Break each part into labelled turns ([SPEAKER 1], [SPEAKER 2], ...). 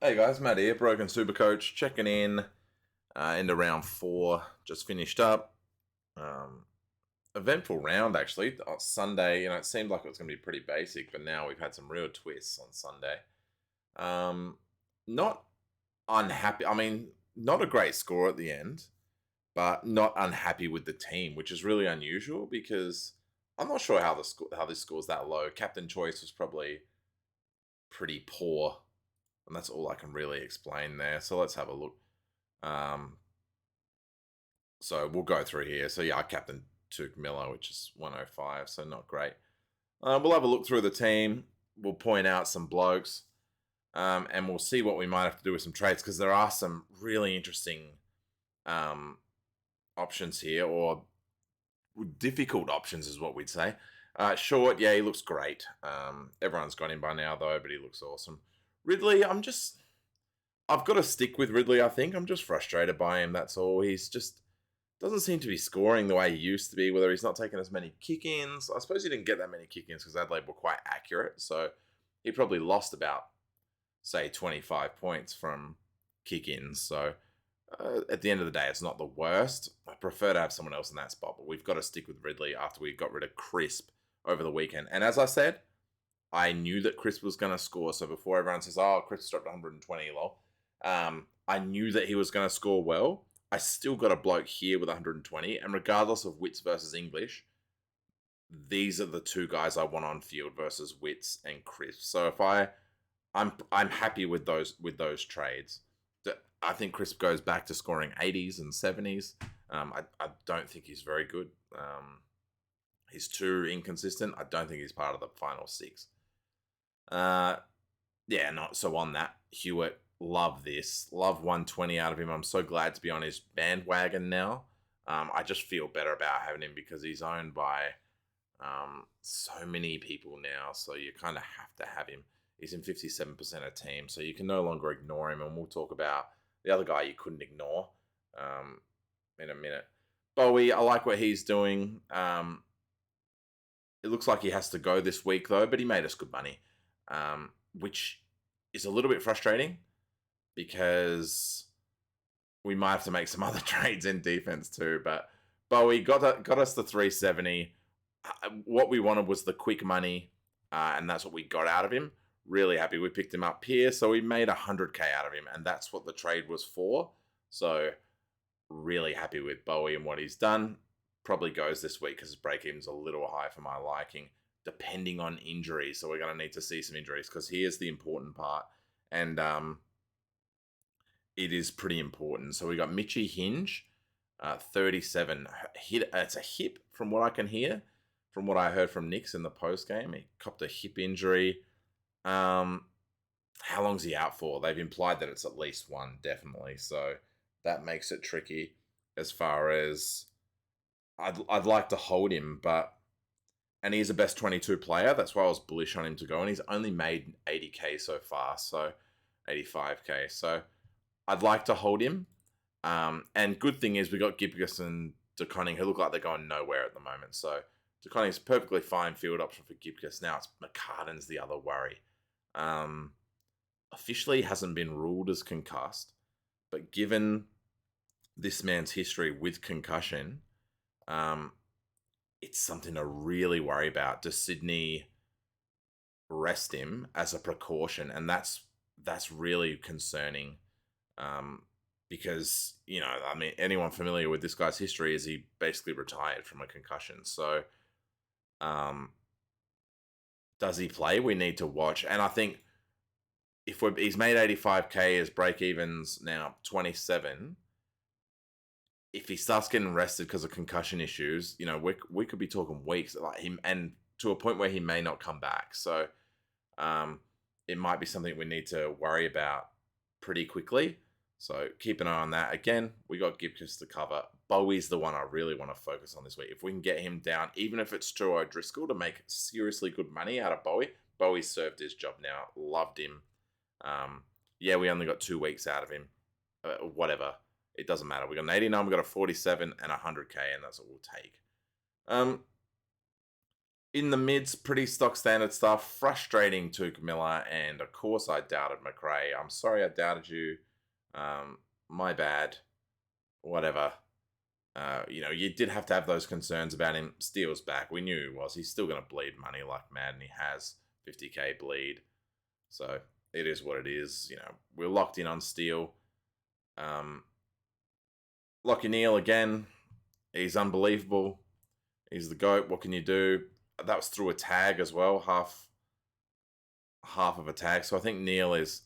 [SPEAKER 1] Hey guys, Matt here, Broken Supercoach, checking in into round 4, just finished up. Um, Eventful round actually. On Sunday, it seemed like it was going to be pretty basic, but now we've had some real twists on Sunday. Um, Not unhappy. I mean, not a great score at the end, but not unhappy with the team, which is really unusual because I'm not sure how this score's that low. Captain choice was probably pretty poor, and that's all I can really explain there. So let's have a look. Um, so we'll go through here. So yeah, I captain Tuke Miller, which is 105, so not great. We'll have a look through the team. We'll point out some blokes, and we'll see what we might have to do with some trades because there are some really interesting um, options here, or difficult options, is what we'd say. Short, yeah, he looks great. Everyone's got him by now though, but he looks awesome. Ridley, I've got to stick with Ridley. I think I'm just frustrated by him. That's all. He's just doesn't seem to be scoring the way he used to be. Whether he's not taking as many kick-ins, I suppose he didn't get that many kick-ins because Adelaide were quite accurate. So he probably lost about, say, 25 points from kick-ins. So at the end of the day, it's not the worst. I prefer to have someone else in that spot, but we've got to stick with Ridley after we got rid of Crisp over the weekend. And as I said, I knew that Crisp was going to score. So before everyone says, "Oh, Crisp dropped 120, lol," I knew that he was going to score well. I still got a bloke here with 120, and regardless of Wits versus English, these are the two guys I want on field versus Wits and Crisp. So if I'm happy with those trades. I think Crisp goes back to scoring 80s and 70s. I don't think he's very good. He's too inconsistent. I don't think he's part of the final 6. Uh, yeah, not so on that. Hewitt, love this. Love 120 out of him. I'm so glad to be on his bandwagon now. I just feel better about having him because he's owned by so many people now. So you kind of have to have him. He's in 57% of teams, so you can no longer ignore him. And we'll talk about the other guy you couldn't ignore in a minute. Bowie, I like what he's doing. It looks like he has to go this week, though, but he made us good money, which is a little bit frustrating because we might have to make some other trades in defense too. But Bowie got us the 370. What we wanted was the quick money, and that's what we got out of him. Really happy we picked him up here. So we made 100k out of him, and that's what the trade was for. So really happy with Bowie and what he's done. Probably goes this week because his break-even's a little high for my liking, depending on injuries. So we're going to need to see some injuries because he is the important part. And it is pretty important. So we got Michy Hinge, 37. It's a hip from what I can hear. From what I heard from Nix in the post-game, he copped a hip injury. How long's he out for? They've implied that it's at least one, definitely. So that makes it tricky as far as I'd like to hold him, and he's a best 22 player. That's why I was bullish on him to go, and he's only made 80k so far, so 85k. So I'd like to hold him. And good thing is we got Gibcus and DeConning who look like they're going nowhere at the moment. So DeConning's perfectly fine field option for Gibcus. Now it's McCartan's the other worry. Officially hasn't been ruled as concussed, but given this man's history with concussion, it's something to really worry about. Does Sydney rest him as a precaution? And that's really concerning, because anyone familiar with this guy's history is he basically retired from a concussion. So does he play? We need to watch. And I think if he's made 85k as break evens now 27. If he starts getting rested because of concussion issues, we could be talking weeks like him, and to a point where he may not come back. So it might be something we need to worry about pretty quickly. So keep an eye on that. Again, we got Gibcus to cover. Bowie's the one I really want to focus on this week. If we can get him down, even if it's Drew O'Driscoll, to make seriously good money out of Bowie. Bowie served his job now. Loved him. Yeah, we only got 2 weeks out of him. Whatever. It doesn't matter. We got an 89, we got a 47, and 100k, and that's what we'll take. In the mids, pretty stock standard stuff. Frustrating Tuke Miller, and of course I doubted McRae. I'm sorry I doubted you. My bad. Whatever. You did have to have those concerns about him. Steele's back. We knew he was. He's still going to bleed money like mad, and he has 50k bleed. So it is what it is. We're locked in on Steele. Lockie Neal again. He's unbelievable. He's the GOAT. What can you do? That was through a tag as well, half of a tag. So I think Neal he's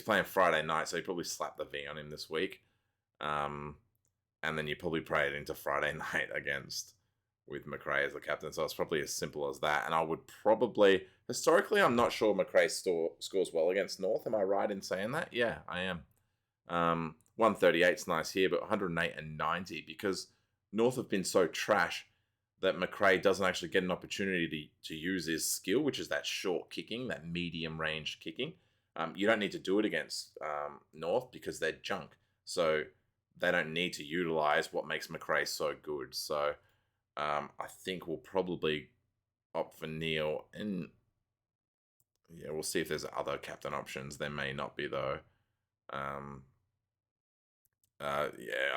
[SPEAKER 1] playing Friday night, so he probably slapped the V on him this week. And then you probably play it into Friday night with McRae as the captain. So it's probably as simple as that. And I would probably, historically, I'm not sure McRae scores well against North. Am I right in saying that? Yeah, I am. 138's nice here, but 108 and 90 because North have been so trash that McRae doesn't actually get an opportunity to use his skill, which is that short kicking, that medium range kicking. You don't need to do it against North because they're junk. So they don't need to utilize what makes McRae so good. So I think we'll probably opt for Neal. And yeah, we'll see if there's other captain options. There may not be, though.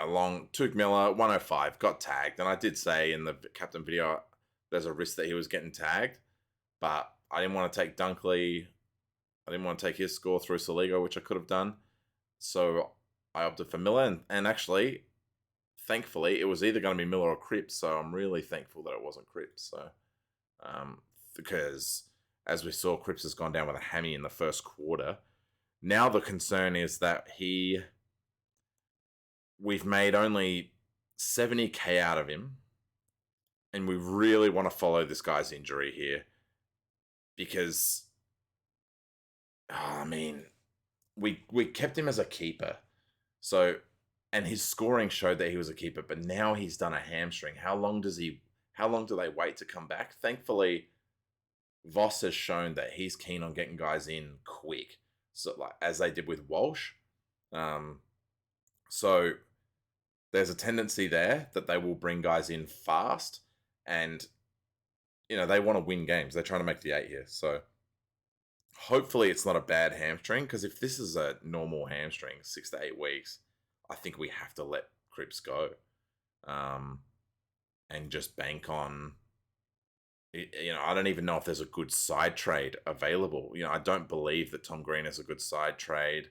[SPEAKER 1] Along Tuke Miller, 105, got tagged. And I did say in the captain video, there's a risk that he was getting tagged. But I didn't want to take Dunkley. I didn't want to take his score through Saligo, which I could have done. So I opted for Miller. And actually, thankfully, it was either going to be Miller or Cripps. So I'm really thankful that it wasn't Cripps. So, because as we saw, Cripps has gone down with a hammy in the first quarter. Now the concern is that we've made only 70k out of him, and we really want to follow this guy's injury here because, we kept him as a keeper. So, and his scoring showed that he was a keeper, but now he's done a hamstring. How long do they wait to come back? Thankfully, Voss has shown that he's keen on getting guys in quick. So, like as they did with Walsh. So there's a tendency there that they will bring guys in fast, and they want to win games. They're trying to make the 8 here. So hopefully it's not a bad hamstring, because if this is a normal hamstring, 6 to 8 weeks, I think we have to let Cripps go, and just bank on. I don't even know if there's a good side trade available. I don't believe that Tom Green is a good side trade.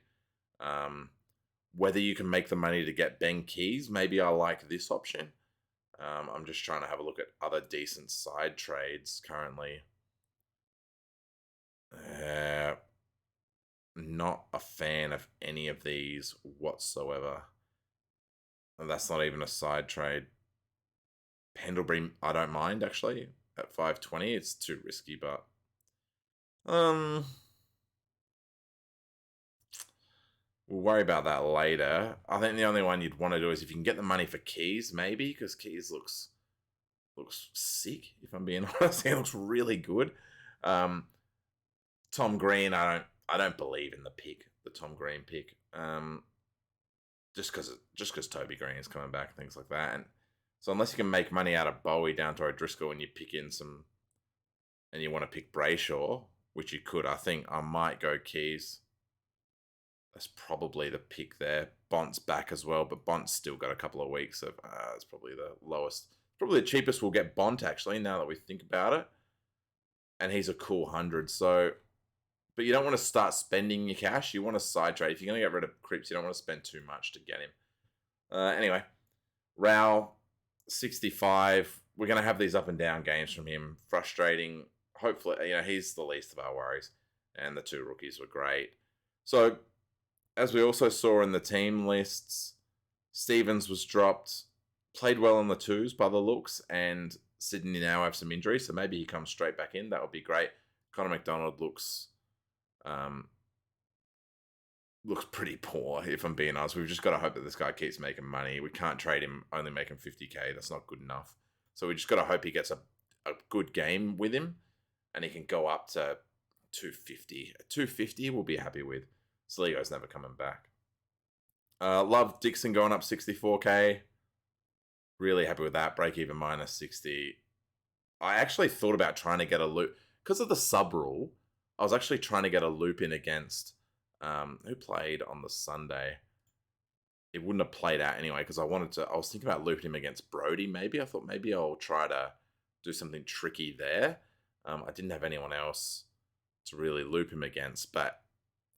[SPEAKER 1] Whether you can make the money to get Ben Keys, maybe I like this option. I'm just trying to have a look at other decent side trades currently. Not a fan of any of these whatsoever. And that's not even a side trade. Pendlebury, I don't mind actually. At 520, it's too risky, but we'll worry about that later. I think the only one you'd want to do is if you can get the money for Keys, maybe, because Keys looks sick. If I'm being honest, he looks really good. Tom Green, I don't believe in the Tom Green pick. Just because Toby Green is coming back, things like that, and so unless you can make money out of Bowie down to O'Driscoll and you pick in some, and you want to pick Brayshaw, which you could, I think I might go Keys. That's probably the pick there. Bont's back as well, but Bont's still got a couple of weeks of, it's probably the lowest. Probably the cheapest we'll get Bont, actually, now that we think about it. And he's a cool 100, so, but you don't want to start spending your cash. You want to side trade. If you're going to get rid of Cripps, you don't want to spend too much to get him. Anyway, Rao, 65. We're going to have these up and down games from him. Frustrating. Hopefully, he's the least of our worries. And the 2 rookies were great. So, as we also saw in the team lists, Stevens was dropped. Played well on the 2s by the looks. And Sydney now have some injuries. So maybe he comes straight back in. That would be great. Conor McDonald looks pretty poor, if I'm being honest. We've just got to hope that this guy keeps making money. We can't trade him only making 50k. That's not good enough. So we just got to hope he gets a good game with him and he can go up to 250. 250 we'll be happy with. Saligo's never coming back. Love Dixon going up 64k. Really happy with that. Break even minus 60. I actually thought about trying to get a loop because of the sub rule. I was actually trying to get a loop in against who played on the Sunday. It wouldn't have played out anyway because I was thinking about looping him against Brody. Maybe I thought maybe I'll try to do something tricky there. I didn't have anyone else to really loop him against,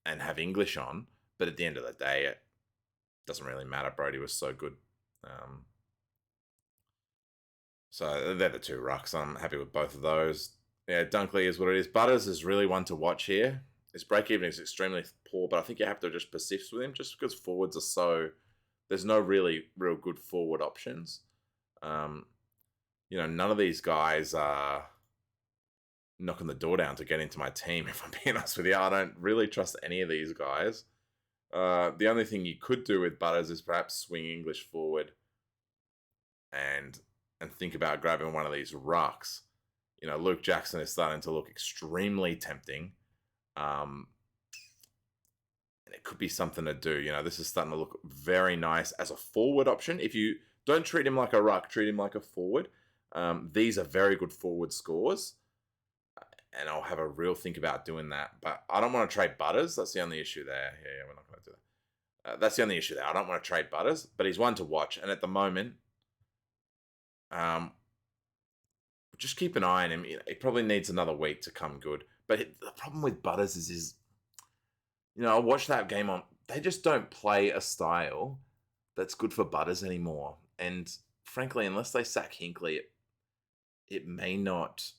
[SPEAKER 1] and have English on. But at the end of the day, it doesn't really matter. Brody was so good. Um, so they're the two rucks. I'm happy with both of those. Yeah, Dunkley is what it is. Butters is really one to watch here. His break even is extremely poor, but I think you have to just persist with him just because forwards are so. There's no really real good forward options. None of these guys are knocking the door down to get into my team, if I'm being honest with you. I don't really trust any of these guys. The only thing you could do with Butters is perhaps swing English forward and think about grabbing one of these rucks. Luke Jackson is starting to look extremely tempting. And it could be something to do. This is starting to look very nice as a forward option. If you don't treat him like a ruck, treat him like a forward. These are very good forward scores. And I'll have a real think about doing that. But I don't want to trade Butters. That's the only issue there. Yeah, we're not going to do that. That's the only issue there. I don't want to trade Butters, but he's one to watch. And at the moment, just keep an eye on him. He probably needs another week to come good. But the problem with Butters is I watched that game on. They just don't play a style that's good for Butters anymore. And frankly, unless they sack Hinkley, it may not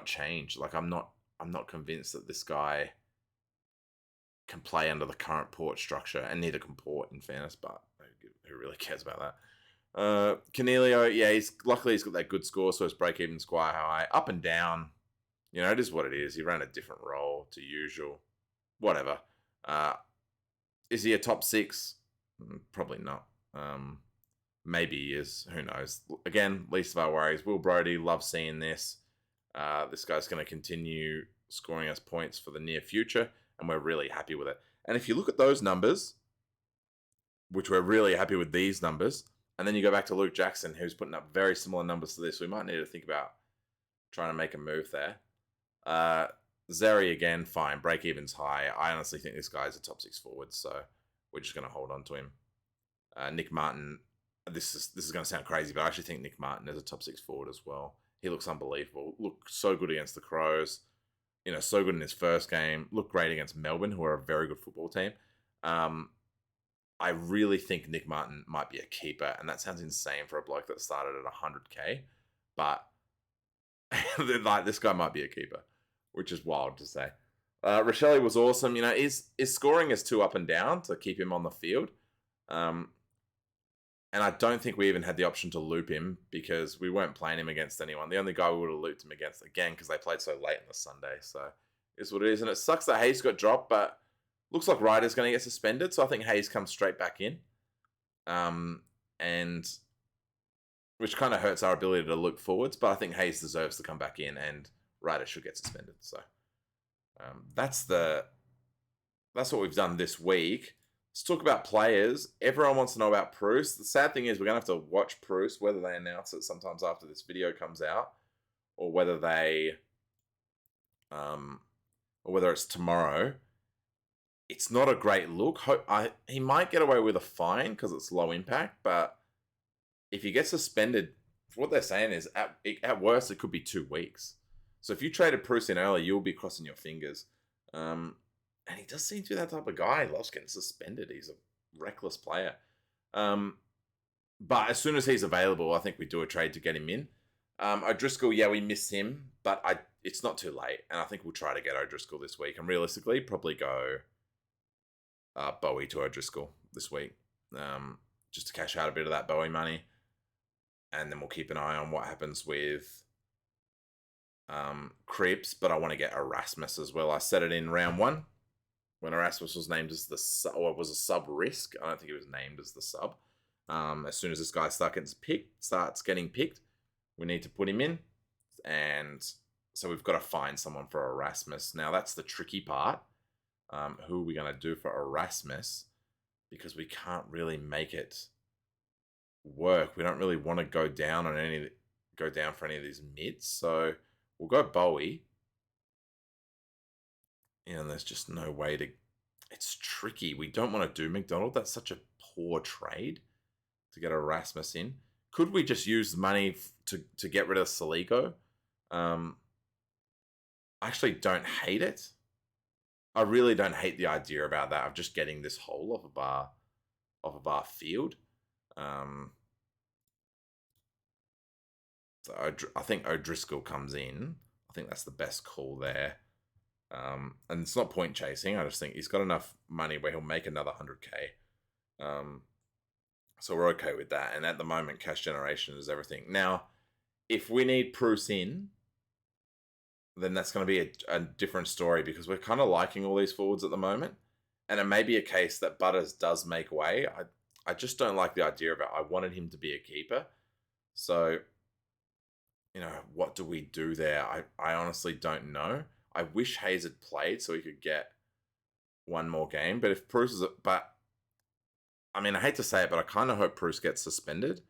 [SPEAKER 1] change. Like I'm not convinced that this guy can play under the current Port structure, and neither can Port, in fairness. But who really cares about that? Cornelio, yeah, he's got that good score, so his break even's quite high. Up and down, it is what it is. He ran a different role to usual. Whatever. Is he a top 6? Probably not. Maybe he is. Who knows? Again, least of our worries. Will Brodie, love seeing this. This guy's going to continue scoring us points for the near future, and we're really happy with it. And if you look at those numbers, which we're really happy with these numbers, and then you go back to Luke Jackson, who's putting up very similar numbers to this, we might need to think about trying to make a move there. Zeri, again, fine. Break even's high. I honestly think this guy's a top 6 forward, so we're just going to hold on to him. Nick Martin, this is going to sound crazy, but I actually think Nick Martin is a top 6 forward as well. He looks unbelievable. Looked so good against the Crows. So good in his first game. Looked great against Melbourne, who are a very good football team. I really think Nick Martin might be a keeper, and that sounds insane for a bloke that started at 100k, but like this guy might be a keeper, which is wild to say. Rochelle was awesome. His scoring is too up and down to keep him on the field. And I don't think we even had the option to loop him because we weren't playing him against anyone. The only guy we would have looped him against, again, because they played so late on the Sunday. So it's what it is. And it sucks that Hayes got dropped, but looks like Ryder's going to get suspended. So I think Hayes comes straight back in. And which kind of hurts our ability to loop forwards. But I think Hayes deserves to come back in and Ryder should get suspended. So that's what we've done this week. Let's talk about players. Everyone wants to know about Pruess. The sad thing is we're going to have to watch Pruess, whether they announce it sometimes after this video comes out, or whether it's tomorrow. It's not a great look. He might get away with a fine because it's low impact, but if he gets suspended, what they're saying is at worst it could be 2 weeks. So if you traded Pruess in early, you'll be crossing your fingers. And he does seem to be that type of guy. He loves getting suspended. He's a reckless player. But as soon as he's available, I think we do a trade to get him in. O'Driscoll, yeah, we miss him, but it's not too late. And I think we'll try to get O'Driscoll this week. And realistically, probably go Bowie to O'Driscoll this week. Just to cash out a bit of that Bowie money. And then we'll keep an eye on what happens with Cripps. But I want to get Erasmus as well. I said it in round 1. When Erasmus was named as was a sub risk. I don't think he was named as the sub. As soon as this guy starts getting picked, we need to put him in. And so we've got to find someone for Erasmus. Now that's the tricky part. Who are we going to do for Erasmus? Because we can't really make it work. We don't really want to go down on any go down for any of these mids. So we'll go Bowie. And there's just no way to... It's tricky. We don't want to do McDonald. That's such a poor trade to get Erasmus in. Could we just use the money to get rid of Soligo? I actually don't hate it. I really don't hate the idea about that of just getting this whole off a bar field. So I think O'Driscoll comes in. I think that's the best call there. And it's not point chasing. I just think he's got enough money where he'll make another 100k. So we're okay with that. And at the moment, cash generation is everything. Now, if we need Pruess in, then that's going to be a different story, because we're kind of liking all these forwards at the moment. And it may be a case that Butters does make way. I just don't like the idea of it. I wanted him to be a keeper. So, what do we do there? I honestly don't know. I wish Hayes had played so he could get one more game. But if Pruess is... I hate to say it, but I kind of hope Pruess gets suspended.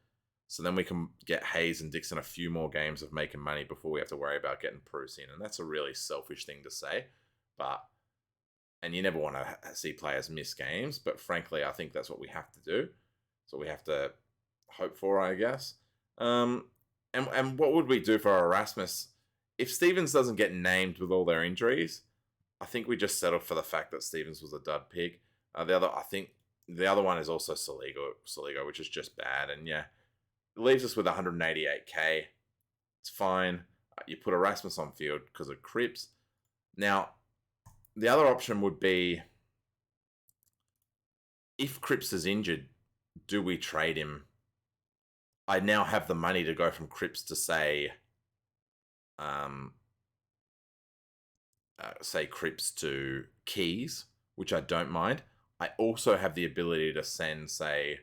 [SPEAKER 1] So then we can get Hayes and Dixon a few more games of making money before we have to worry about getting Pruess in. And that's a really selfish thing to say. And you never want to see players miss games. But frankly, I think that's what we have to do. So we have to hope for, I guess. And what would we do for Erasmus? If Stevens doesn't get named with all their injuries, I think we just settle for the fact that Stevens was a dud pick. The other one is also Soligo, which is just bad. And yeah, it leaves us with 188k. It's fine. You put Erasmus on field because of Cripps. Now, the other option would be, if Cripps is injured, do we trade him? I now have the money to go from Cripps to say Cripps to Keys, which I don't mind. I also have the ability to send, say,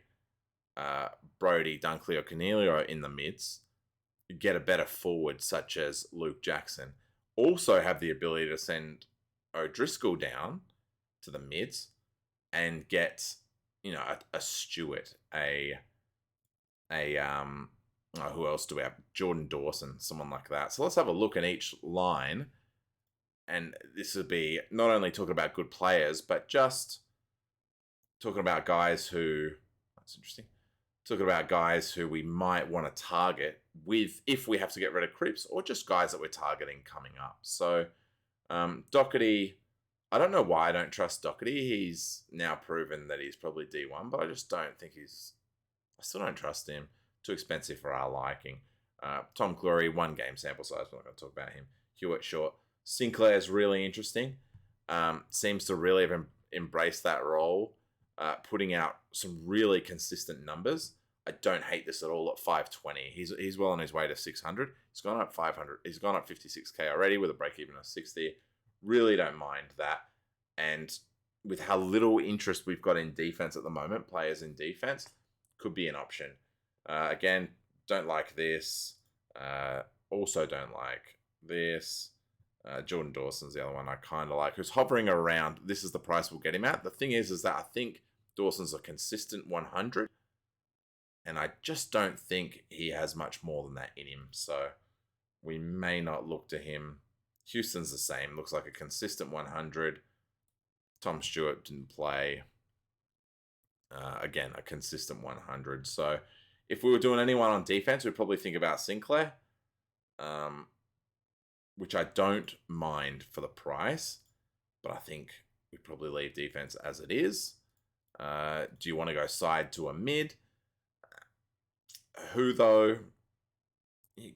[SPEAKER 1] Brody, Dunkley, or Cornelio in the mids, get a better forward such as Luke Jackson. Also have the ability to send O'Driscoll down to the mids and get, a Stewart, who else do we have? Jordan Dawson, someone like that. So let's have a look at each line. And this would be not only talking about good players, but just talking about guys who... That's interesting. Talking about guys who we might want to target with if we have to get rid of Cripps, or just guys that we're targeting coming up. So Dougherty, I don't know why I don't trust Dougherty. He's now proven that he's probably D1, but I just don't think I still don't trust him. Too expensive for our liking. Tom Clary, 1 game sample size. We're not going to talk about him. Hewitt short. Sinclair's really interesting. Seems to really have embraced that role, putting out some really consistent numbers. I don't hate this at all at 520. He's well on his way to 600. He's gone up 500. He's gone up 56k already with a break even of 60. Really don't mind that. And with how little interest we've got in defense at the moment, players in defense could be an option. Again, don't like this. Also don't like this. Jordan Dawson's the other one I kind of like, who's hovering around. This is the price we'll get him at. The thing is that I think Dawson's a consistent 100, and I just don't think he has much more than that in him. So we may not look to him. Houston's the same. Looks like a consistent 100. Tom Stewart didn't play. Again, a consistent 100. So if we were doing anyone on defense, we'd probably think about Sinclair, which I don't mind for the price, but I think we'd probably leave defense as it is. Do you want to go side to a mid? Who, though?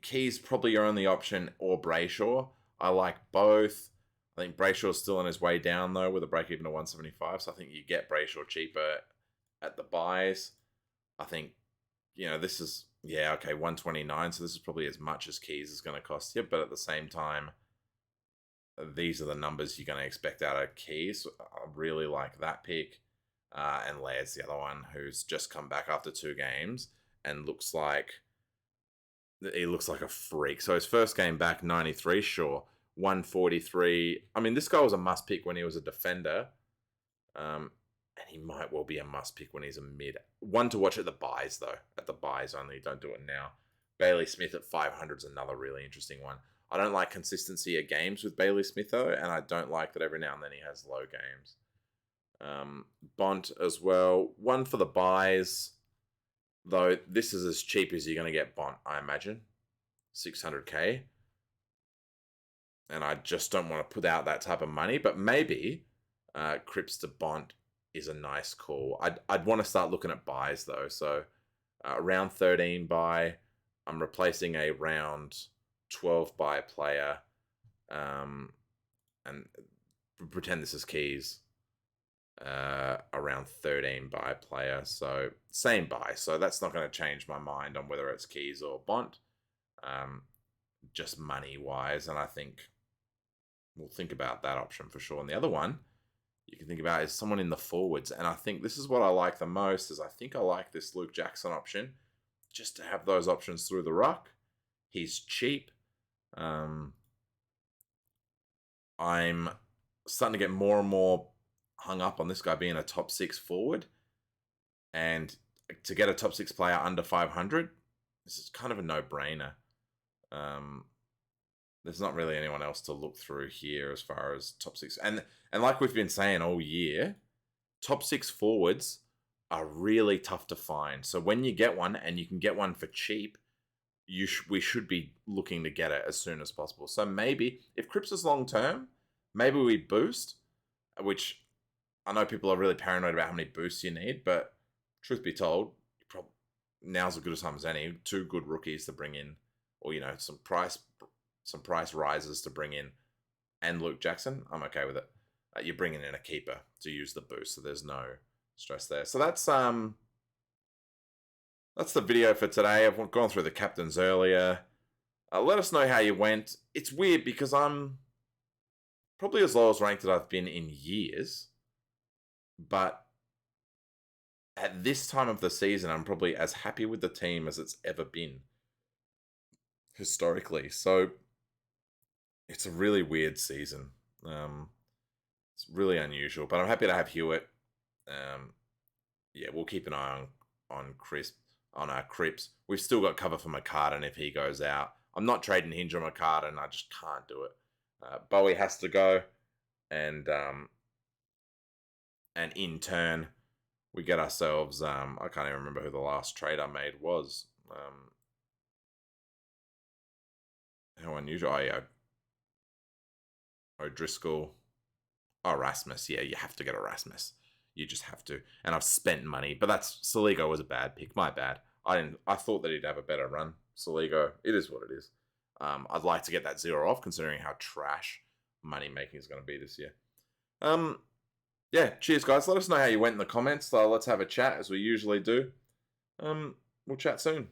[SPEAKER 1] Key's probably your only option, or Brayshaw. I like both. I think Brayshaw's still on his way down, though, with a break-even of 175, so I think you get Brayshaw cheaper at the buys. I think, this is... Yeah, okay, 129, so this is probably as much as Keys is going to cost you, but at the same time, these are the numbers you're going to expect out of Keys. I really like that pick. And Laird's the other one, who's just come back after 2 games and looks like a freak. So his first game back, 93, sure. 143. This guy was a must pick when he was a defender. And he might well be a must pick when he's a mid. One to watch at the buys, though. At the buys only. Don't do it now. Bailey Smith at 500 is another really interesting one. I don't like consistency at games with Bailey Smith, though, and I don't like that every now and then he has low games. Bont as well. One for the buys, though this is as cheap as you're going to get Bont, I imagine. 600k. And I just don't want to put out that type of money, but maybe Cripps to Bont is a nice call. I'd want to start looking at buys, though. So round 13 buy, I'm replacing a round 12 buy player, and pretend this is Keys. Around 13 buy player, so same buy. So that's not going to change my mind on whether it's Keys or Bont, just money wise. And I think we'll think about that option for sure. And the other one you can think about is someone in the forwards. And I think this is what I like the most. Is I think I like this Luke Jackson option, just to have those options through the ruck. He's cheap. I'm starting to get more and more hung up on this guy being a top 6 forward, and to get a top 6 player under 500, this is kind of a no-brainer. There's not really anyone else to look through here as far as top 6, and like we've been saying all year, top 6 forwards are really tough to find. So when you get one, and you can get one for cheap, we should be looking to get it as soon as possible. So maybe if Cripps is long term, maybe we boost, which I know people are really paranoid about how many boosts you need, but truth be told, now's as good a time as any. 2 good rookies to bring in, or some price rises to bring in, and Luke Jackson, I'm okay with it. You're bringing in a keeper to use the boost, so there's no stress there. So that's the video for today. I've gone through the captains earlier. Let us know how you went. It's weird because I'm probably as low as ranked that I've been in years. But at this time of the season, I'm probably as happy with the team as it's ever been historically. So it's a really weird season. It's really unusual, but I'm happy to have Hewitt. We'll keep an eye on our Cripps. We've still got cover for McCartan if he goes out. I'm not trading Hinge or McCartan. I just can't do it. Bowie has to go, and in turn, we get ourselves, I can't even remember who the last trade I made was. How unusual. Oh, yeah. O'Driscoll. Oh, Rasmus. Yeah, you have to get Rasmus. You just have to. And I've spent money, but Saligo was a bad pick. My bad. I thought that he'd have a better run. Saligo. It is what it is. I'd like to get that 0 off, considering how trash money making is going to be this year. Yeah, cheers, guys. Let us know how you went in the comments. Let's have a chat, as we usually do. We'll chat soon.